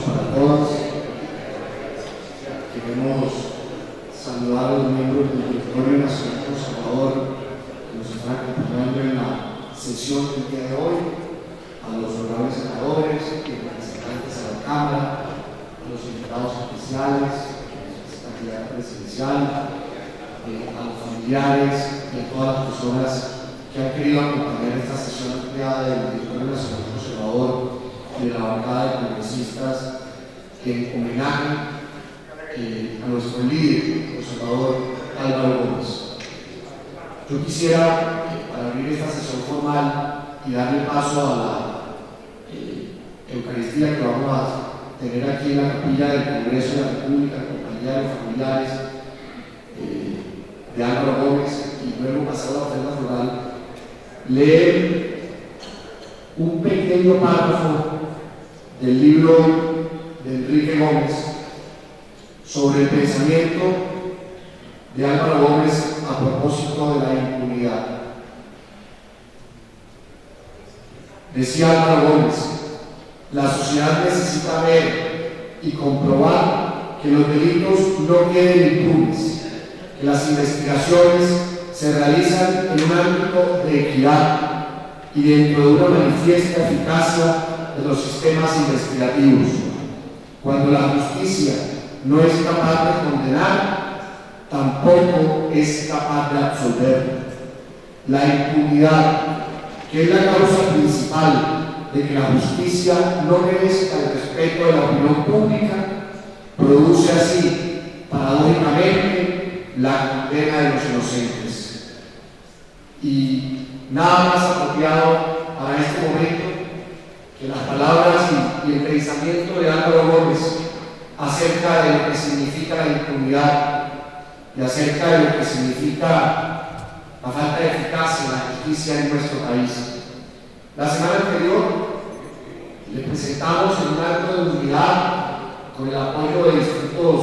para todos. Queremos saludar a los miembros del Directorio Nacional Conservador que nos están acompañando en la sesión del día de hoy, a los honorables senadores y representantes a la Cámara, a los invitados especiales, a esta actividad presidencial, a los familiares y a todas las personas que han querido acompañar esta sesión ampliada del Directorio Nacional Conservador y de la bancada de congresistas en homenaje a nuestro líder conservador Álvaro Gómez. Yo quisiera, para abrir esta sesión formal y darle paso a la Eucaristía que vamos a tener aquí en la capilla del Congreso de la República, acompañar a los familiares de Álvaro Gómez y luego pasar a la ofrenda floral, leer un pequeño párrafo del libro de Enrique Gómez sobre el pensamiento de Álvaro Gómez a propósito de la impunidad. Decía Álvaro Gómez: la sociedad necesita ver y comprobar que los delitos no queden impunes, que las investigaciones se realizan en un ámbito de equidad y dentro de una manifiesta eficacia de los sistemas investigativos. Cuando la justicia no es capaz de condenar, tampoco es capaz de absolver. La impunidad, que es la causa principal de que la justicia no merezca el respeto de la opinión pública, produce así, paradójicamente, la condena de los inocentes. Y nada más apropiado para este momento que las palabras y el pensamiento de Álvaro Gómez acerca de lo que significa la impunidad y acerca de lo que significa la falta de eficacia en la justicia en nuestro país. La semana anterior le presentamos en un acto de unidad, con el apoyo de distintos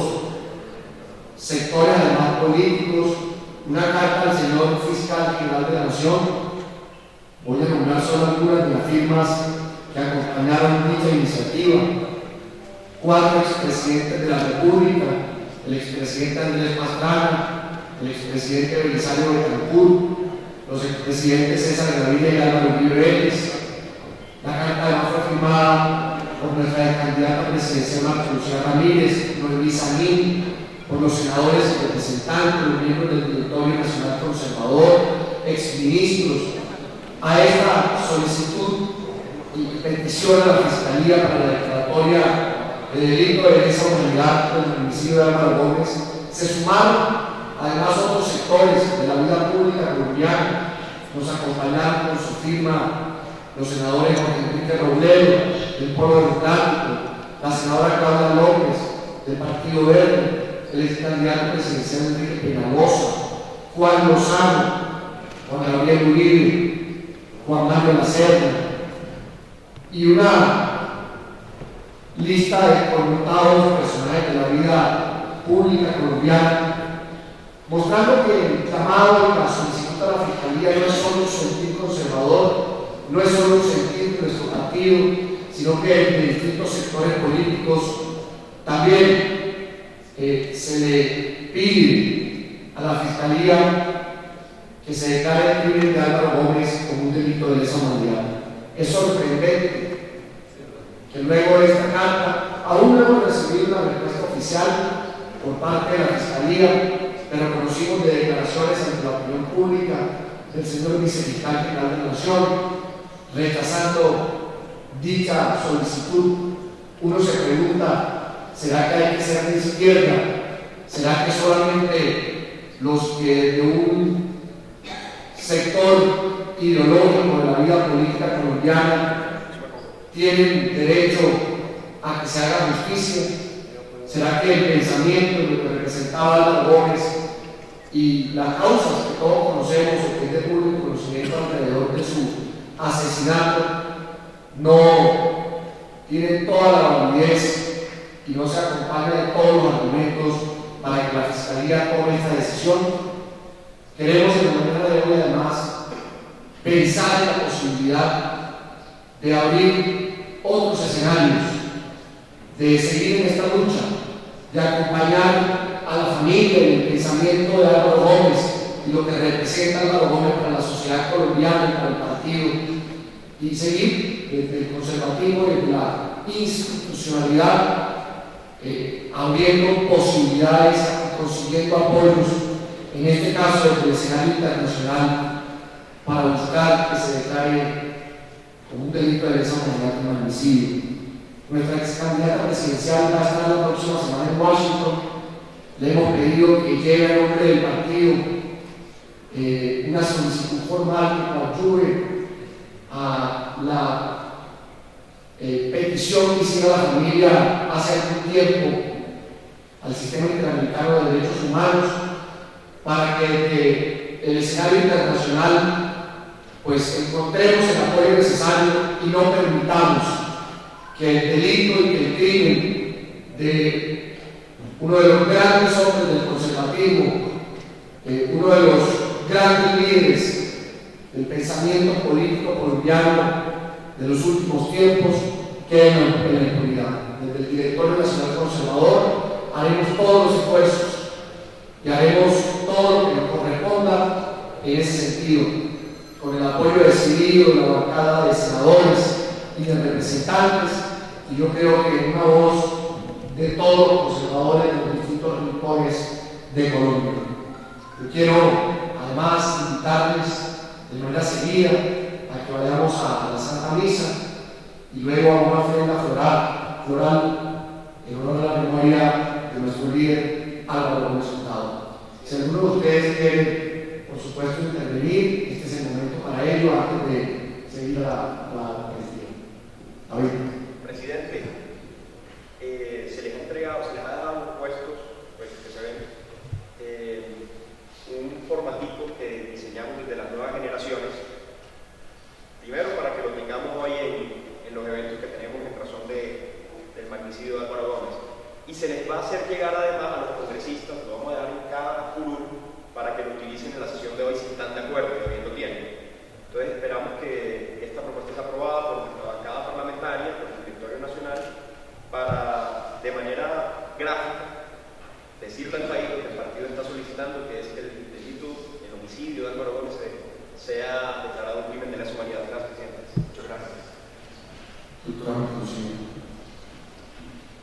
sectores, además políticos, una carta al señor fiscal general de la Nación. Voy a nombrar solo algunas de las firmas que acompañaron dicha iniciativa: 4 expresidentes de la República, el expresidente Andrés Pastrana, el expresidente Belisario Betancourt, los expresidentes César Gaviria y Álvaro Uribe Vélez. La carta además fue firmada por nuestra candidata presidencial Marta Lucía Ramírez, Noemí Samín, por los senadores y representantes, los miembros del Directorio Nacional Conservador, exministros. A esta solicitud y petición a la Fiscalía para la declaratoria de delito de lesa humanidad contra el homicidio de Álvaro Gómez se sumaron además otros sectores de la vida pública colombiana. Nos acompañaron con su firma los senadores Jorge Enrique Robledo, del Polo Democrático, la senadora Claudia López, del Partido Verde, el ex candidato presidencial Enrique Peñalosa, Juan Lozano, Juan Gabriel Uribe, Juan Manuel Lacerda, y una lista de connotados personajes de la vida pública colombiana, mostrando que el llamado y la solicitud a la Fiscalía no es solo un sentir conservador, no es solo un sentir de nuestro partido, sino que de distintos sectores políticos también se le pide a la Fiscalía que se declare el crimen de Álvaro Gómez como un delito de lesa humanidad. Es sorprendente que luego de esta carta aún no hemos recibido una respuesta oficial por parte de la Fiscalía, pero conocimos de declaraciones ante la opinión pública del señor vicefiscal general de la Nación rechazando dicha solicitud. Uno se pregunta: ¿será que hay que ser de izquierda? ¿Será que solamente los que de un sector ideológico de la vida política colombiana tienen derecho a que se haga justicia? ¿Será que el pensamiento de lo que representaba Álvaro Gómez y las causas que todos conocemos o que es de público conocimiento alrededor de su asesinato no tienen toda la validez y no se acompaña de todos los argumentos para que la Fiscalía tome esta decisión? Queremos en la mañana de hoy además pensar en la posibilidad de abrir otros escenarios, de seguir en esta lucha, de acompañar a la familia y el pensamiento de Álvaro Gómez y lo que representa Álvaro Gómez para la sociedad colombiana y para el partido, y seguir desde el conservatismo y desde la institucionalidad, abriendo posibilidades y consiguiendo apoyos, en este caso desde el escenario internacional, para buscar que se declare como un delito de lesa humanidad un magnicidio. Nuestra ex candidata presidencial va a estar la próxima semana en Washington. Le hemos pedido que lleve a nombre del partido una solicitud formal que coadyuve a la petición que hiciera la familia hace algún tiempo al Sistema Interamericano de Derechos Humanos para que desde el escenario internacional pues encontremos el apoyo necesario y no permitamos que el delito y que el crimen de uno de los grandes hombres del conservatismo, uno de los grandes líderes del pensamiento político colombiano de los últimos tiempos, quede en la impunidad. Desde el Directorio Nacional Conservador haremos todos los esfuerzos y haremos todo lo que nos corresponda en ese sentido, con el apoyo decidido de la bancada de senadores y de representantes, y yo creo que en una voz de todos los conservadores de los distintos rincones de Colombia. Yo quiero además invitarles de manera seguida a que vayamos a la Santa Misa y luego a una ofrenda floral en honor a la memoria de nuestro líder Álvaro Gómez Hurtado. Si alguno de ustedes quiere, por supuesto, intervenir, este es el momento para ello antes de seguir a la Eucaristía. David. Presidente, se les ha entregado, se les ha dado unos puestos, pues que se ven, un formatico que diseñamos desde las nuevas generaciones, primero para que lo tengamos hoy en los eventos que tenemos en razón del magnicidio de Álvaro Gómez, y se les va a hacer llegar además a los congresistas, lo vamos a dar en cada curul para que lo utilicen en la sesión de hoy si están de acuerdo, que bien lo tienen. Entonces esperamos que esta propuesta sea aprobada por nuestra bancada parlamentaria, por el Directorio Nacional, para de manera gráfica decirle al país lo que el partido está solicitando, que es que el delito, el homicidio de Álvaro Gómez sea declarado un crimen de lesa humanidad. Gracias, presidente. Muchas gracias.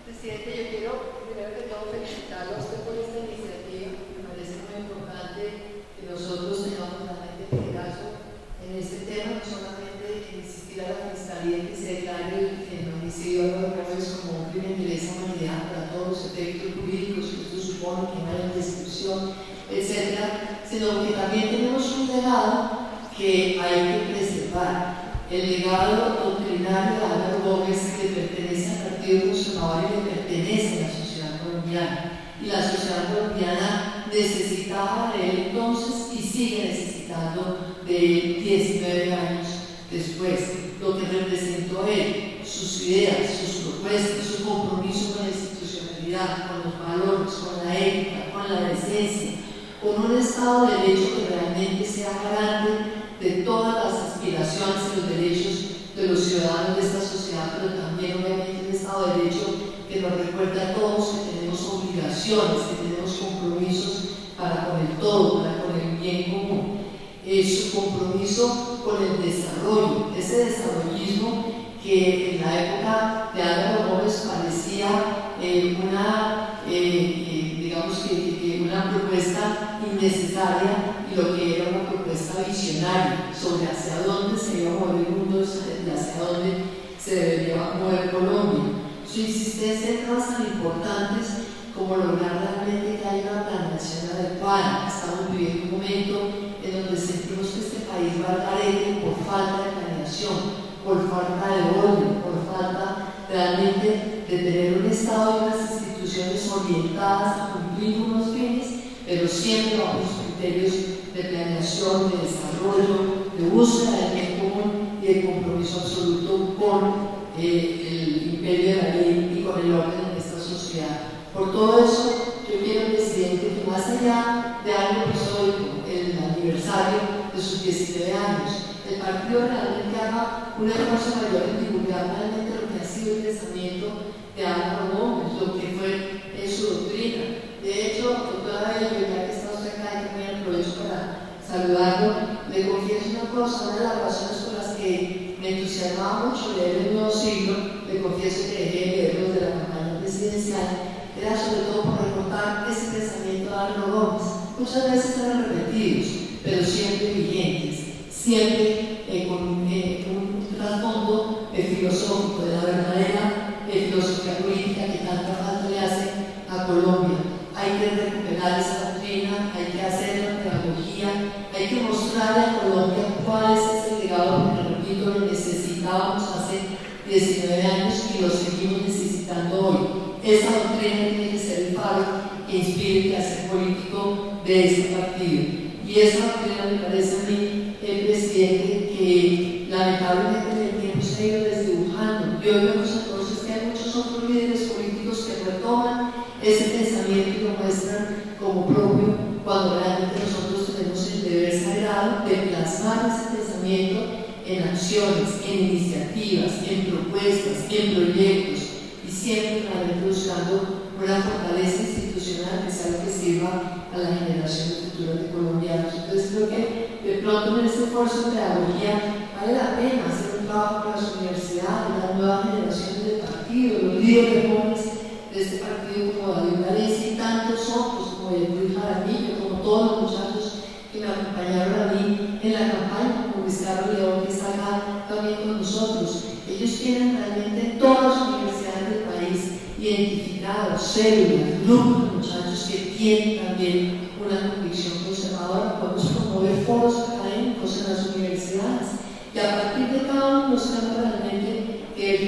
Presidente, yo quiero primero que todo felicitarlo a usted por esta iniciativa. Me parece muy importante que nosotros tengamos la mente de caso en este tema, no solamente insistir a la Fiscalía que se declare el magnicidio de Álvaro Gómez como un crimen de lesa humanidad para todos los efectos jurídicos que esto supone, que no haya descripción, etc., sino que también tenemos un legado que hay que preservar. El legado doctrinario de Álvaro Gómez que pertenece al Partido Conservador y le pertenece a la sociedad colombiana. Y la sociedad colombiana necesitaba de él entonces y sigue necesitando de él 19 años después. Lo que representó él, sus ideas, sus propuestas, su compromiso con la institucionalidad, con los valores, con la ética, con la decencia, con un Estado de Derecho que realmente sea garante de todas las aspiraciones y los derechos de los ciudadanos de esta sociedad, pero también obviamente un Estado de Derecho que nos recuerda a todos que tenemos obligaciones, que tenemos compromisos para con el todo, para con el bien común. Su compromiso con el desarrollo, ese desarrollismo que en la época de Álvaro Gómez parecía una propuesta innecesaria y lo que era una propuesta visionaria sobre hacia dónde se iba a mover el mundo y hacia dónde se debería mover Colombia. Su insistencia en temas tan importantes como lograr realmente que haya una planeación adecuada. Estamos viviendo un momento en donde sentimos que este país va al garete por falta de planeación, por falta de orden, por falta realmente de tener un Estado y unas instituciones orientadas a cumplir unos fines, pero siempre bajo los criterios de planeación, de desarrollo, de búsqueda del bien común y de compromiso absoluto con el imperio de la ley y con el orden de esta sociedad. Por todo eso, yo quiero, presidente, que más allá de algo episódico, el aniversario de sus 19 años, el partido realmente haga un esfuerzo mayor en divulgar realmente lo que ha sido el pensamiento de Álvaro muchas veces eran repetidos, pero siempre vigentes, siempre con un trasfondo filosófico de la verdadera filosofía política que tanta falta le hace a Colombia. Hay que recuperar esa doctrina, hay que hacer la pedagogía, hay que mostrarle a Colombia cuál es ese legado, porque repito, lo necesitábamos hace 19 años y lo seguimos necesitando hoy. Esa doctrina tiene que ser el faro que inspire el quehacer político de este partido. Y esa doctrina me parece a mí, presidente, que lamentablemente en el tiempo se ha ido desdibujando. Y hoy vemos entonces que hay muchos otros líderes políticos que retoman ese pensamiento y lo muestran como propio, cuando realmente nosotros tenemos el deber sagrado de plasmar ese pensamiento en acciones, en iniciativas, en propuestas, en proyectos, y siempre realmente buscando una fortaleza institucional que sea lo que sirva a las generaciones futuras de colombianos. Entonces creo que de pronto en este esfuerzo de pedagogía vale la pena hacer un trabajo con las universidades, las nuevas generaciones del partido, los líderes jóvenes de este partido como David Valencia y tantos otros, como Luis Jaramillo, como todos los muchachos que me acompañaron a mí en la campaña, como Luis Carlos León, que está acá también con nosotros. Ellos tienen realmente en todas las universidades del país identificados células, grupos de muchachos que tienen también una convicción conservadora. Podemos promover foros académicos en las universidades y a partir de cada uno de los temas realmente que él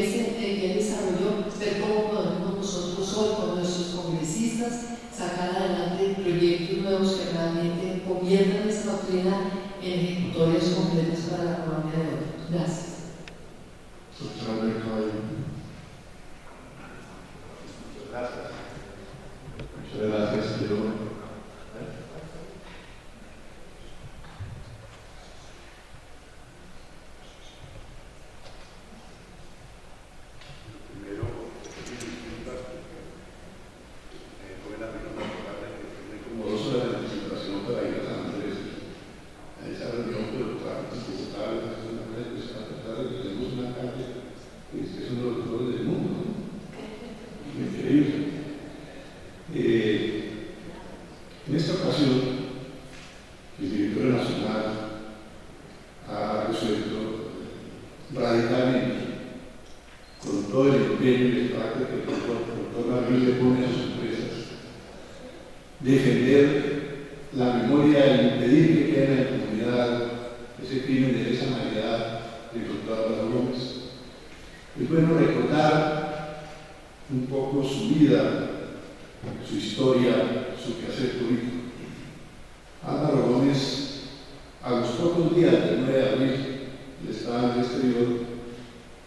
desarrolló, ver cómo podemos nosotros hoy con nuestros congresistas sacar adelante proyectos nuevos que realmente conviertan esa doctrina en ejecutorias completas para la Colombia de hoy. Gracias. Muchas gracias. En esta ocasión, el director nacional ha resuelto radicalmente, con todo el empeño y el carácter que el doctor Gabriel le pone a sus empresas, defender la memoria e impedir que quede en la impunidad ese crimen de lesa humanidad del doctor Álvaro Gómez. Es bueno recordar un poco su vida, su historia, su quehacer político. Álvaro Gómez, a los pocos días del 9 de abril, del Estado del exterior,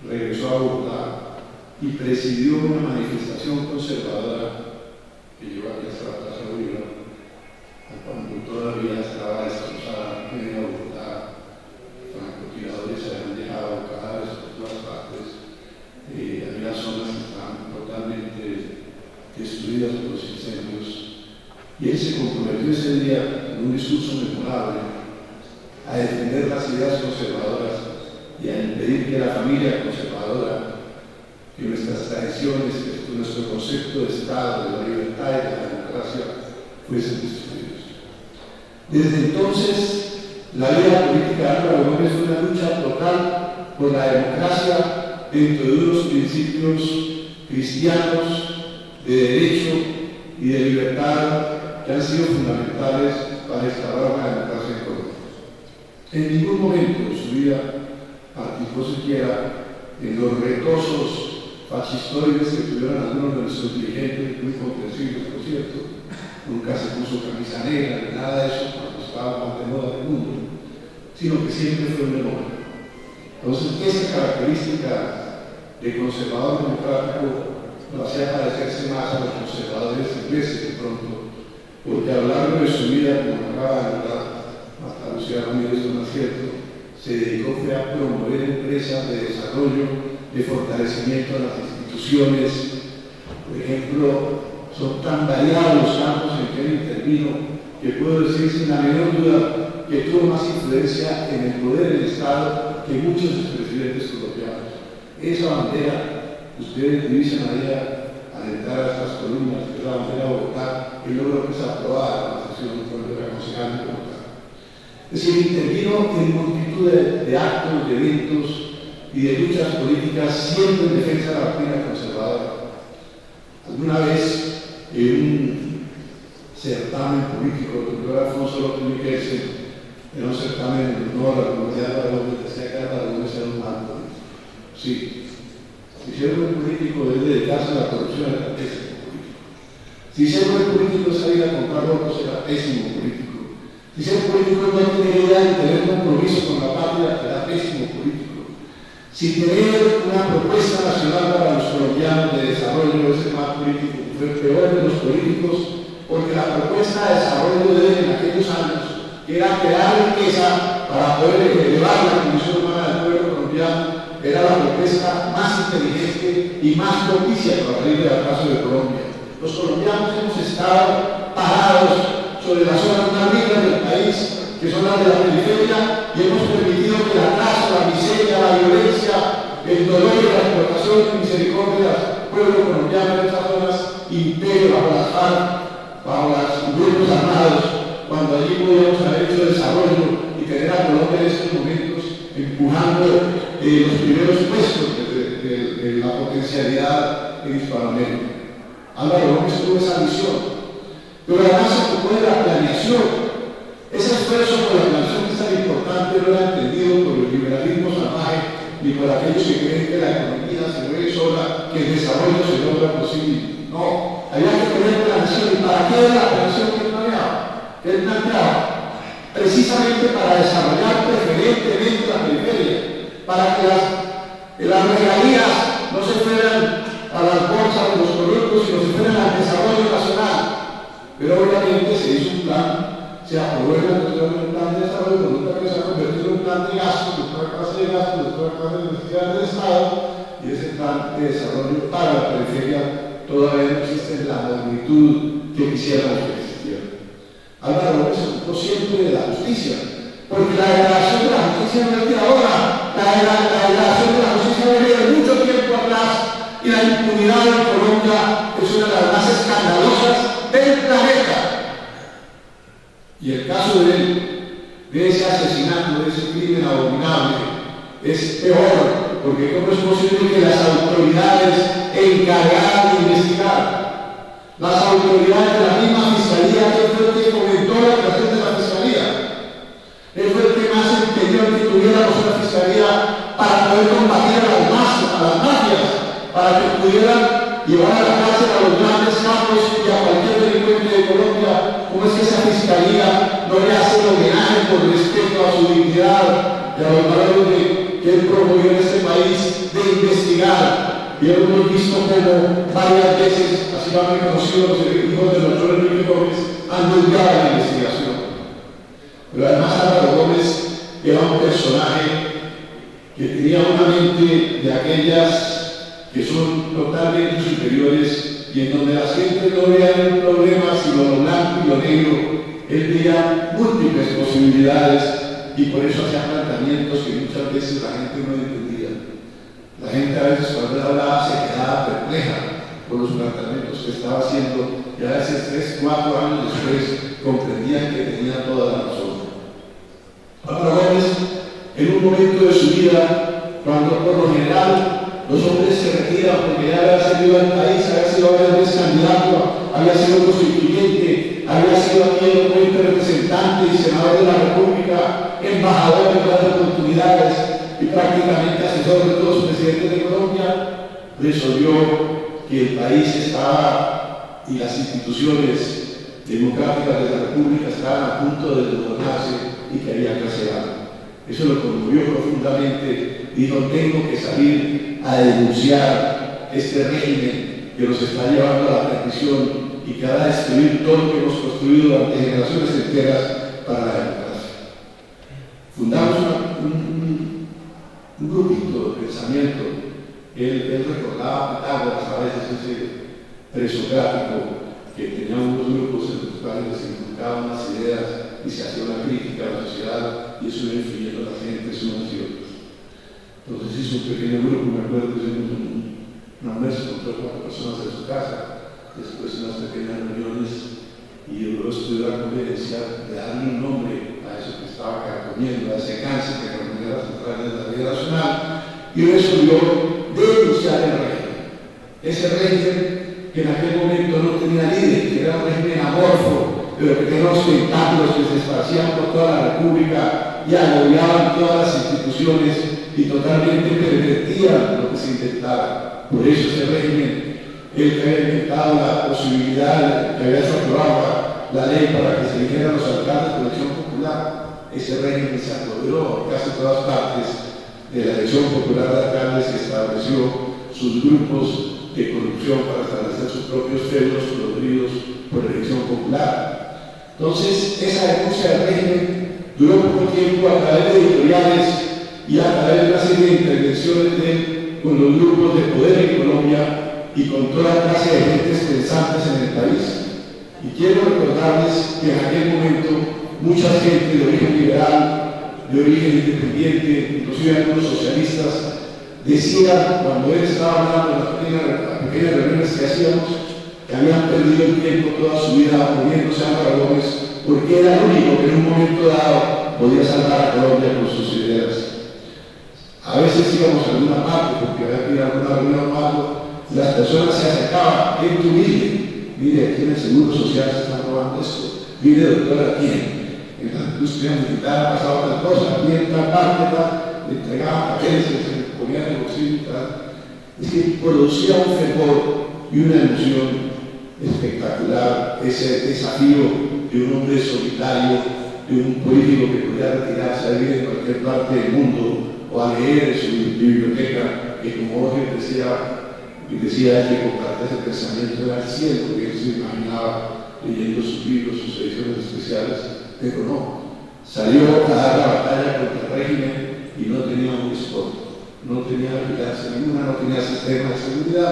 regresó a Bogotá y presidió una manifestación conservadora que llevó aquí hasta la Plaza Bolívar, cuando todavía estaba destrozada en Bogotá. Francotiradores se habían dejado cadáveres por todas partes. Había zonas que estaban totalmente destruidas por los incendios, y él se comprometió ese día en un discurso memorable a defender las ideas conservadoras y a impedir que la familia conservadora, que nuestras tradiciones, que nuestro concepto de Estado, de la libertad y de la democracia fuesen destruidos. Desde entonces, la vida política de Álvaro Gómez fue una lucha total por la democracia dentro de unos principios cristianos de derecho y de libertad que han sido fundamentales para instaurar una democracia en Colombia. En ningún momento de su vida participó siquiera en los retosos fascistoides que tuvieron algunos de nuestros dirigentes, muy comprensibles, por cierto. Nunca se puso camisa negra ni nada de eso cuando estaba más de moda del mundo, sino que siempre fue un demócrata. Entonces, esa característica de conservador democrático lo hacía parecerse más a los conservadores ingleses de pronto, porque a lo largo de su vida, como acaba de notar hasta Lucía Ramírez con acierto, se dedicó a promover empresas de desarrollo, de fortalecimiento de las instituciones. Por ejemplo, son tan variados los campos en que él intervino que puedo decir sin la menor duda que tuvo más influencia en el poder del Estado que muchos expresidentes colombianos. Esa bandera, ustedes divisan allá a al entrar a estas columnas, que es la bandera de Bogotá, y logró que se aprobara la sesión con el aconsejante de Bogotá. Es decir, intervino en multitud de actos, de eventos y de luchas políticas, siempre en defensa de la doctrina conservadora. Alguna vez, en un certamen político, el doctor Alfonso López Miquelsen, era un certamen en honor a la comunidad de Barahona, decía que Barahona era un mal político. Sí. Si ser buen político es dedicarse a la corrupción, era pésimo político. Si ser buen político es salir a comprar votos, era pésimo político. Si ser político es no tener idea y tener compromiso con la patria, era pésimo político. Si tener una propuesta nacional para los colombianos de desarrollo es el más político, fue el peor de los políticos, porque la propuesta de desarrollo de él en aquellos años era crear riqueza para poder elevar la condición humana del pueblo colombiano, era la propuesta más inteligente y más propicia para salir del caso de Colombia. Los colombianos hemos estado parados sobre las zonas más ricas del país, que son las de la periferia, y hemos permitido que la clase, la miseria, la violencia, el dolor y la explotación y misericordia del pueblo colombiano en estas zonas impere bajo las FARC, bajo los grupos armados, cuando allí podíamos haber hecho desarrollo y tener a Colombia en estos momentos empujando los primeros puestos de la potencialidad en Hispanoamérica. Álvaro Gómez tuvo esa visión, pero además se ocupó de la planeación. Ese esfuerzo por la planeación que es tan importante no era entendido por el liberalismo salvaje ni por aquellos que creen que la economía se mueve sola, que el desarrollo se logra posible. No, había que tener planeación. ¿Y para qué era la planeación que él planeaba? Que él planteaba precisamente para desarrollar preferentemente la periferia, para que las regalías no se fueran a las bolsas de los corruptos, sino se fueran al desarrollo nacional. Pero obviamente se hizo un plan, se aprobó el plan de desarrollo, pero nunca que se ha convertido en un plan de gasto, de toda clase de gasto, de toda clase de necesidades del Estado, y ese plan de desarrollo para la periferia todavía no existe en la magnitud que quisiéramos que existiera. Álvaro Gómez se ocupó siempre de la justicia, porque la degradación de la justicia no es de ahora, la degradación de la justicia viene de mucho tiempo atrás, y la impunidad en Colombia es una de las más escandalosas del planeta. Y el caso de ese asesinato, de ese crimen abominable, es peor, porque ¿cómo es posible que las autoridades encargadas de investigar, las autoridades de la misma fiscalía, que fue el que fomentó la creación de la fiscalía, él fue el que más entendió que tuviéramos una fiscalía para poder combatir a las mafias, para que pudieran llevar a la cárcel a los grandes capos y a cualquier delincuente de Colombia? ¿Cómo es que esa fiscalía no le hace el homenaje por respeto a su dignidad y a los valores que él promovió en este país de investigar? Y hemos visto como varias veces, así lo han reconocido los hijos del doctor Enrique Gómez, han desviado la investigación. Pero además Álvaro Gómez era un personaje que tenía una mente de aquellas que son totalmente superiores y en donde las gentes no veían un problema sino lo blanco y lo negro. Él veía múltiples posibilidades y por eso hacía planteamientos que muchas veces la gente no entendía. La gente a veces cuando él hablaba se quedaba perpleja por los planteamientos que estaba haciendo y a veces 3, 4 años después comprendían que tenía toda la razón. Álvaro Gómez, en un momento de su vida, cuando por lo general los hombres se retiran porque ya había servido al país, había sido varias veces candidato, había sido constituyente, había sido aquí el representante y senador de la República, embajador de todas las oportunidades y prácticamente asesor de todos los presidentes de Colombia, resolvió que el país estaba y las instituciones democráticas de la República estaban a punto de desmoronarse y que había que hacer algo. Eso lo conmovió profundamente. Dijo, tengo que salir a denunciar este régimen que nos está llevando a la perdición y que va a destruir todo lo que hemos construido durante generaciones enteras para la democracia. Fundamos un grupito de pensamiento. Él recordaba a Pitágoras a veces ese presocrático que tenía unos grupos en los cuales se inculcaban unas ideas y se hacía una crítica a la sociedad y eso iba influyendo a la gente unas y otras. Entonces hizo un pequeño grupo, me acuerdo que hicimos Una vez encontró 4 personas en su casa, después de unas pequeñas reuniones, y logró estudiar la conveniencia de darle un nombre a eso que estaba carcomiendo, a ese cáncer que carcomía las entrañas de la vida nacional, y resolvió denunciar el régimen. Ese régimen que en aquel momento no tenía líder, que era un régimen amorfo, pero que tenía unos tentáculos que se esparcían por toda la República y agobiaban todas las instituciones y totalmente pervertían lo que se intentaba. Por eso ese régimen, el que había inventado la posibilidad, que había aprobado la ley para que se eligieran los alcaldes por elección popular, ese régimen se apoderó en casi todas partes de la elección popular de alcaldes y estableció sus grupos de corrupción para establecer sus propios feudos producidos por elección popular. Entonces, esa denuncia del régimen duró poco tiempo a través de editoriales y a través de una serie de intervenciones de él con los grupos de poder en Colombia y con toda clase de gentes pensantes en el país. Y quiero recordarles que en aquel momento mucha gente de origen liberal, de origen independiente, inclusive algunos socialistas, decían, cuando él estaba hablando de las pequeñas reuniones que hacíamos, que habían perdido el tiempo toda su vida poniéndose a Álvaro Gómez, porque era el único que en un momento dado podía salvar a Colombia con sus ideas. A veces íbamos a alguna parte, porque había que ir a alguna reunión o algo, las personas se acercaban, ¿quién tú mire, aquí en el Seguro Social se están robando esto, mire doctora, ¿quién? En la industria militar ha pasado tal cosa, aquí en tal parte, le entregaban papeles, se ponían en el bolsillo y tal. Es que producía un fervor y una emoción espectacular, ese desafío de un hombre solitario, de un político que podía retirarse a vivir en cualquier parte del mundo o a leer en su biblioteca, que como Jorge decía que compartir ese pensamiento era el cielo, porque él se imaginaba leyendo sus libros, sus ediciones especiales, pero no. Salió a dar la batalla contra el régimen y no tenía un spot, no tenía vigilancia ninguna, no tenía sistema de seguridad.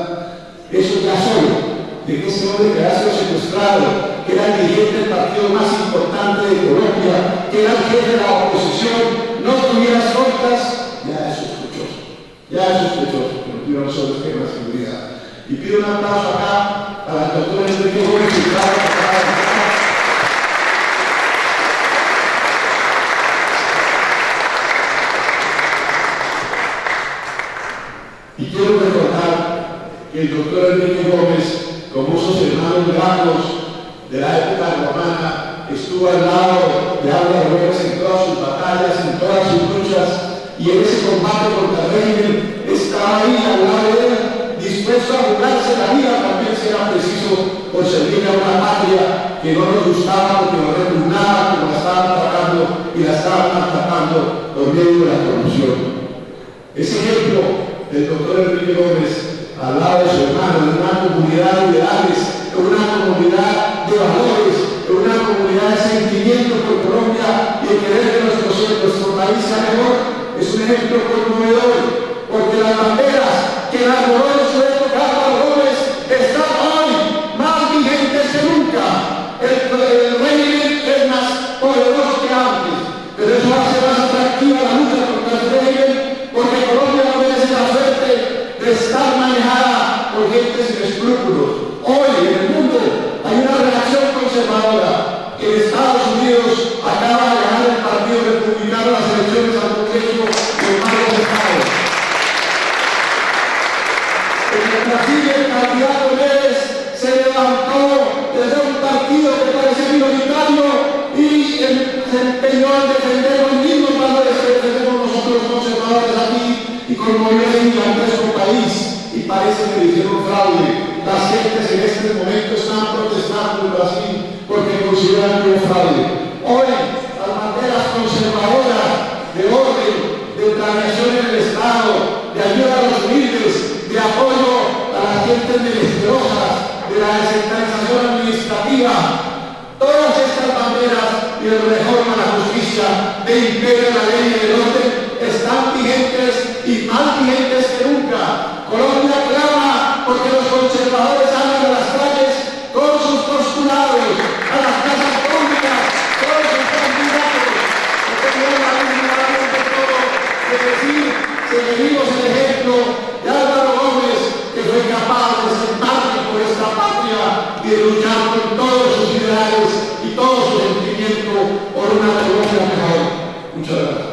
Eso ya solo, de que ese hombre que había sido secuestrado, que era el dirigente del partido más importante de Colombia, que era el jefe de la oposición, no tuviera escoltas, ya es sospechoso, que no tuviera un solo esquema de seguridad. Y pido un aplauso acá para el doctor Enrique Gómez y y quiero recordar que el doctor Enrique Gómez, como esos hermanos blancos de la época romana, estuvo al lado de Álvaro Gómez en todas sus batallas, en todas sus luchas, y en ese combate contra el régimen estaba ahí al lado de él, dispuesto a jugarse la vida también si era preciso por servir a una patria que no nos gustaba, porque nos repugnaba, como la estaban tratando y la estaban atacando por medio de la corrupción. Ese ejemplo del doctor Enrique Gómez al lado de su hermano, de una comunidad de ideales, de una comunidad de valores, de una comunidad de sentimiento por Colombia y de querer que nuestro país sea mejor, es un ejemplo conmovedor, porque las banderas que elaboró en su época Álvaro Gómez están hoy más vigentes que nunca. El régimen es más poderoso que antes, pero eso hace más atractiva la lucha contra el régimen, porque Colombia no merece la suerte de estar manejada por gente sin escrúpulos. Hoy en el mundo hay una reacción conservadora. En Estados Unidos acaba de ganar el Partido Republicano las elecciones al Congreso de varios estados. En el Brasil el candidato Vélez se levantó desde un partido que parece minoritario y se empeñó en defender los mismos valores que defendemos nosotros los conservadores aquí y conmovió el gigantesco país. Y parece que le hicieron fraude. Las gentes en este momento están protestando en Brasil porque consideran que hubo fraude. Hoy, las banderas conservadoras de orden, de planeación en el Estado, de ayuda a los humildes, de apoyo a las gentes menesterosa, de la descentralización administrativa, todas estas banderas y de reforma a la justicia, de imperio a la ley y del orden, están vigentes y más vigentes que nunca. Colombia clama porque los conservadores salgan a las calles con sus postulados, a las casas públicas, con sus candidatos, que tenemos la dignidad de todo, de decir, seguimos el ejemplo de Álvaro Gómez, que fue capaz de sentarte por esta patria y de luchar con todos sus ideales y todo su sentimiento por una Colombia mejor. Muchas gracias.